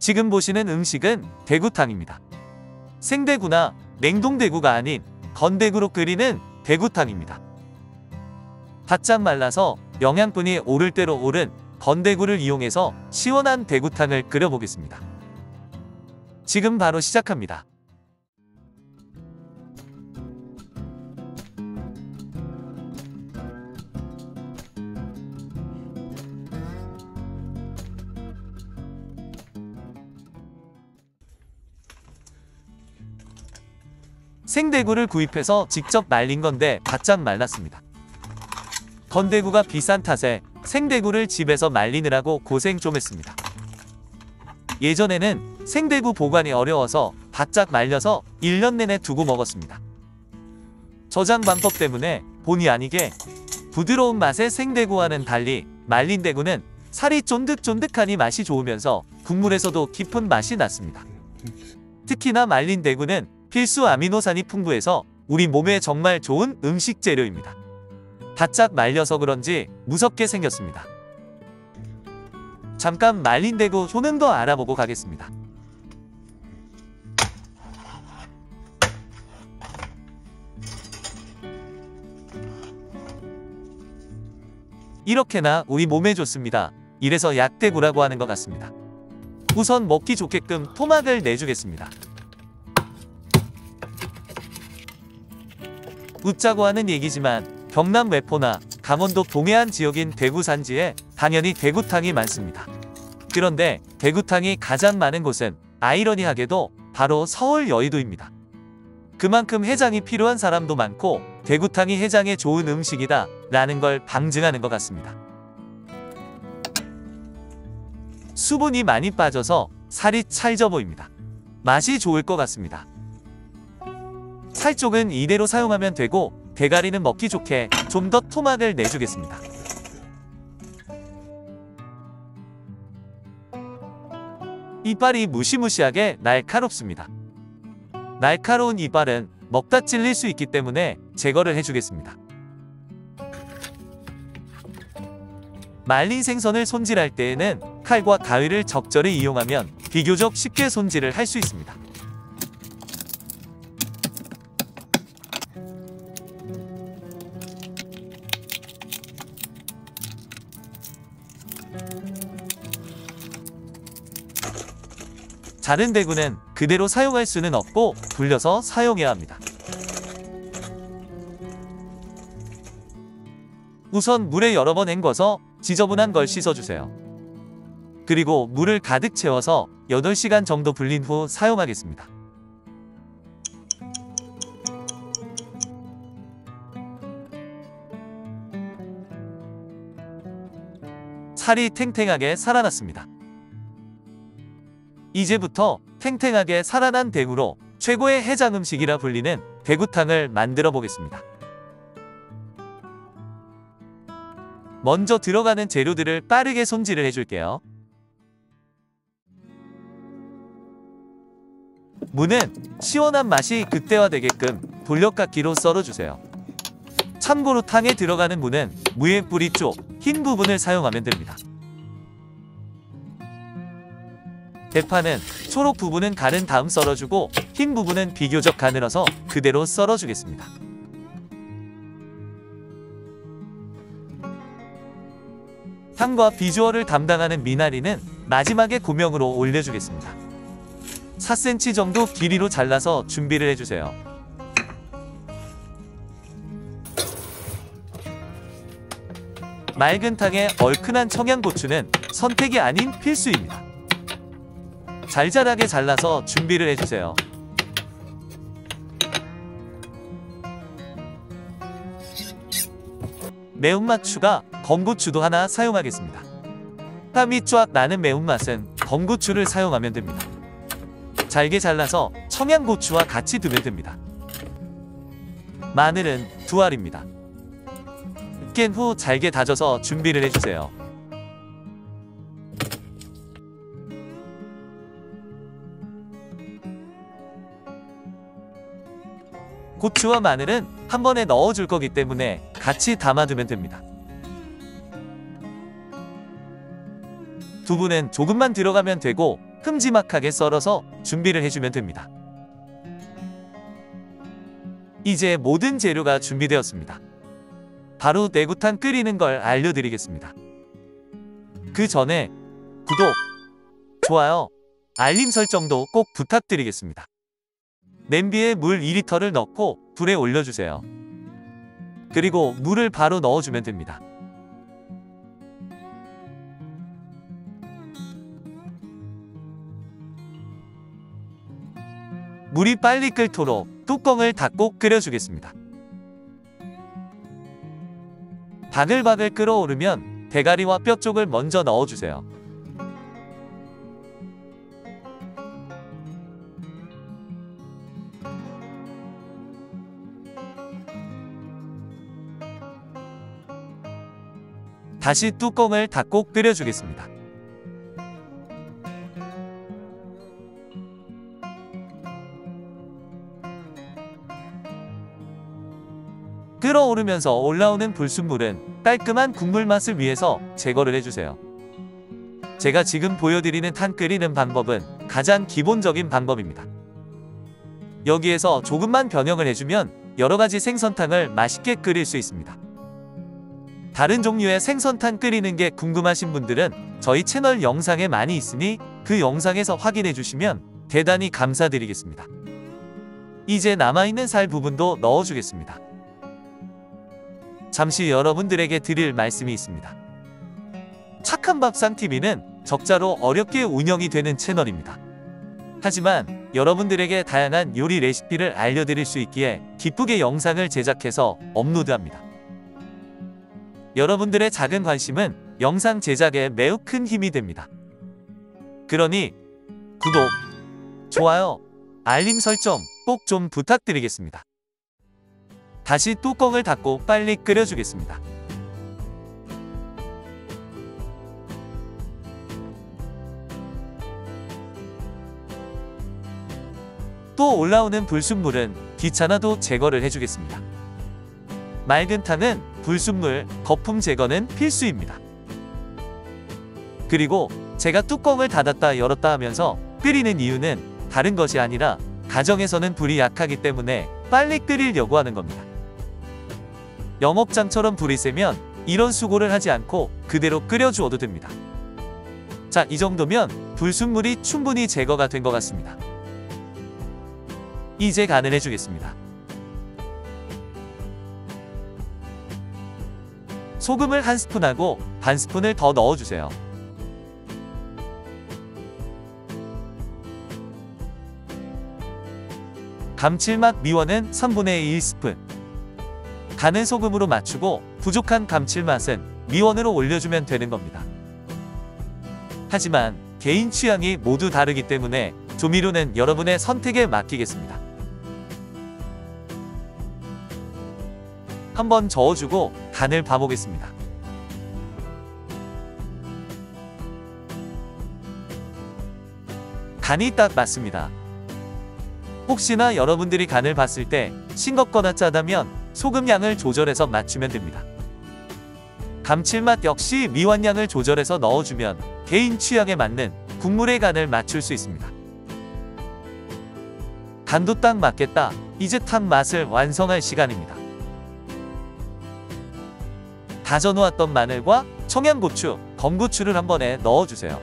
지금 보시는 음식은 대구탕입니다. 생대구나 냉동대구가 아닌 건대구로 끓이는 대구탕입니다. 바짝 말라서 영양분이 오를 대로 오른 건대구를 이용해서 시원한 대구탕을 끓여보겠습니다. 지금 바로 시작합니다. 생대구를 구입해서 직접 말린 건데 바짝 말랐습니다. 건대구가 비싼 탓에 생대구를 집에서 말리느라고 고생 좀 했습니다. 예전에는 생대구 보관이 어려워서 바짝 말려서 1년 내내 두고 먹었습니다. 저장 방법 때문에 본의 아니게 부드러운 맛의 생대구와는 달리 말린 대구는 살이 쫀득쫀득하니 맛이 좋으면서 국물에서도 깊은 맛이 났습니다. 특히나 말린 대구는 필수 아미노산이 풍부해서 우리 몸에 정말 좋은 음식 재료입니다. 바짝 말려서 그런지 무섭게 생겼습니다. 잠깐 말린 대구 효능 더 알아보고 가겠습니다. 이렇게나 우리 몸에 좋습니다. 이래서 약대구라고 하는 것 같습니다. 우선 먹기 좋게끔 토막을 내주겠습니다. 웃자고 하는 얘기지만 경남 외포나 강원도 동해안 지역인 대구 산지에 당연히 대구탕이 많습니다. 그런데 대구탕이 가장 많은 곳은 아이러니하게도 바로 서울 여의도입니다. 그만큼 해장이 필요한 사람도 많고 대구탕이 해장에 좋은 음식이다 라는 걸 방증하는 것 같습니다. 수분이 많이 빠져서 살이 찰져 보입니다. 맛이 좋을 것 같습니다. 살 쪽은 이대로 사용하면 되고 대가리는 먹기 좋게 좀 더 토막을 내주겠습니다. 이빨이 무시무시하게 날카롭습니다. 날카로운 이빨은 먹다 찔릴 수 있기 때문에 제거를 해주겠습니다. 말린 생선을 손질할 때에는 칼과 가위를 적절히 이용하면 비교적 쉽게 손질을 할 수 있습니다. 자른 대구는 그대로 사용할 수는 없고 불려서 사용해야 합니다. 우선 물에 여러 번 헹궈서 지저분한 걸 씻어주세요. 그리고 물을 가득 채워서 8시간 정도 불린 후 사용하겠습니다. 살이 탱탱하게 살아났습니다. 이제부터 탱탱하게 살아난 대구로 최고의 해장 음식이라 불리는 대구탕을 만들어 보겠습니다. 먼저 들어가는 재료들을 빠르게 손질을 해줄게요. 무는 시원한 맛이 극대화되게끔 돌려깎기로 썰어주세요. 참고로 탕에 들어가는 무는 무의 뿌리 쪽 흰 부분을 사용하면 됩니다. 대파는 초록 부분은 가른 다음 썰어주고 흰 부분은 비교적 가늘어서 그대로 썰어주겠습니다. 향과 비주얼을 담당하는 미나리는 마지막에 고명으로 올려주겠습니다. 4cm 정도 길이로 잘라서 준비를 해주세요. 맑은 탕에 얼큰한 청양고추는 선택이 아닌 필수입니다. 잘잘하게 잘라서 준비를 해주세요. 매운맛 추가 건고추도 하나 사용하겠습니다. 땀이 쫙 나는 매운맛은 건고추를 사용하면 됩니다. 잘게 잘라서 청양고추와 같이 두면 됩니다. 마늘은 2알입니다. 깬 후 잘게 다져서 준비를 해주세요. 고추와 마늘은 한 번에 넣어줄 거기 때문에 같이 담아두면 됩니다. 두부는 조금만 들어가면 되고 큼지막하게 썰어서 준비를 해주면 됩니다. 이제 모든 재료가 준비되었습니다. 바로 내구탕 끓이는 걸 알려드리겠습니다. 그 전에 구독, 좋아요, 알림 설정도 꼭 부탁드리겠습니다. 냄비에 물 2리터를 넣고 불에 올려주세요. 그리고 물을 바로 넣어주면 됩니다. 물이 빨리 끓도록 뚜껑을 닫고 끓여주겠습니다. 바글바글 끓어오르면 대가리와 뼈 쪽을 먼저 넣어주세요. 다시 뚜껑을 닫고 끓여주겠습니다. 끓어오르면서 올라오는 불순물은 깔끔한 국물 맛을 위해서 제거를 해주세요. 제가 지금 보여드리는 탕 끓이는 방법은 가장 기본적인 방법입니다. 여기에서 조금만 변형을 해주면 여러가지 생선탕을 맛있게 끓일 수 있습니다. 다른 종류의 생선탕 끓이는 게 궁금하신 분들은 저희 채널 영상에 많이 있으니 그 영상에서 확인해 주시면 대단히 감사드리겠습니다. 이제 남아있는 살 부분도 넣어주겠습니다. 잠시 여러분들에게 드릴 말씀이 있습니다. 착한밥상TV는 적자로 어렵게 운영이 되는 채널입니다. 하지만 여러분들에게 다양한 요리 레시피를 알려드릴 수 있기에 기쁘게 영상을 제작해서 업로드합니다. 여러분들의 작은 관심은 영상 제작에 매우 큰 힘이 됩니다. 그러니 구독, 좋아요, 알림 설정 꼭 좀 부탁드리겠습니다. 다시 뚜껑을 닫고 빨리 끓여주겠습니다. 또 올라오는 불순물은 귀찮아도 제거를 해주겠습니다. 맑은 탕은 불순물, 거품 제거는 필수입니다. 그리고 제가 뚜껑을 닫았다 열었다 하면서 끓이는 이유는 다른 것이 아니라 가정에서는 불이 약하기 때문에 빨리 끓이려고 하는 겁니다. 영업장처럼 불이 세면 이런 수고를 하지 않고 그대로 끓여주어도 됩니다. 자, 이 정도면 불순물이 충분히 제거가 된 것 같습니다. 이제 간을 해주겠습니다. 소금을 1스푼하고 반스푼을 더 넣어주세요. 감칠맛 미원은 3분의 1스푼. 간은 소금으로 맞추고 부족한 감칠맛은 미원으로 올려주면 되는 겁니다. 하지만 개인 취향이 모두 다르기 때문에 조미료는 여러분의 선택에 맡기겠습니다. 한번 저어주고 간을 봐보겠습니다. 간이 딱 맞습니다. 혹시나 여러분들이 간을 봤을 때 싱겁거나 짜다면 소금 양을 조절해서 맞추면 됩니다. 감칠맛 역시 미원량을 조절해서 넣어주면 개인 취향에 맞는 국물의 간을 맞출 수 있습니다. 간도 딱 맞겠다. 이제 탕 맛을 완성할 시간입니다. 다져놓았던 마늘과 청양고추, 건고추를 한 번에 넣어주세요.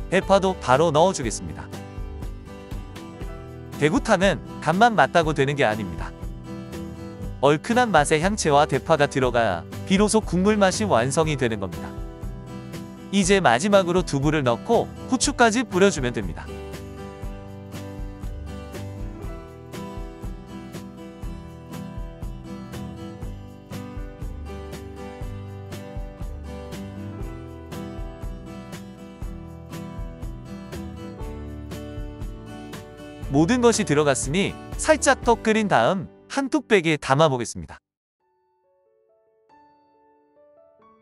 대파도 바로 넣어주겠습니다. 대구탕은 간만 맞다고 되는 게 아닙니다. 얼큰한 맛의 향채와 대파가 들어가야 비로소 국물 맛이 완성이 되는 겁니다. 이제 마지막으로 두부를 넣고 후추까지 뿌려주면 됩니다. 모든 것이 들어갔으니 살짝 더 끓인 다음 한 뚝배기에 담아 보겠습니다.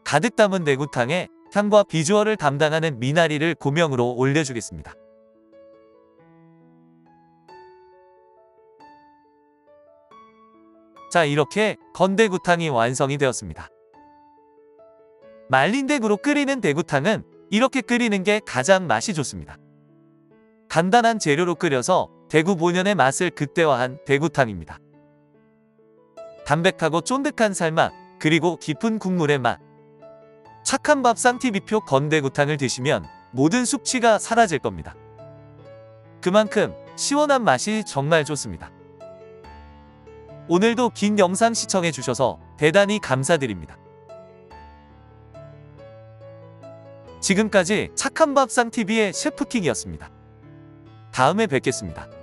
가득 담은 대구탕에 향과 비주얼을 담당하는 미나리를 고명으로 올려주겠습니다. 자, 이렇게 건대구탕이 완성이 되었습니다. 말린 대구로 끓이는 대구탕은 이렇게 끓이는 게 가장 맛이 좋습니다. 간단한 재료로 끓여서 대구 본연의 맛을 극대화한 대구탕입니다. 담백하고 쫀득한 살맛, 그리고 깊은 국물의 맛. 착한 밥상 TV표 건대구탕을 드시면 모든 숙취가 사라질 겁니다. 그만큼 시원한 맛이 정말 좋습니다. 오늘도 긴 영상 시청해 주셔서 대단히 감사드립니다. 지금까지 착한 밥상 TV의 셰프킹이었습니다. 다음에 뵙겠습니다.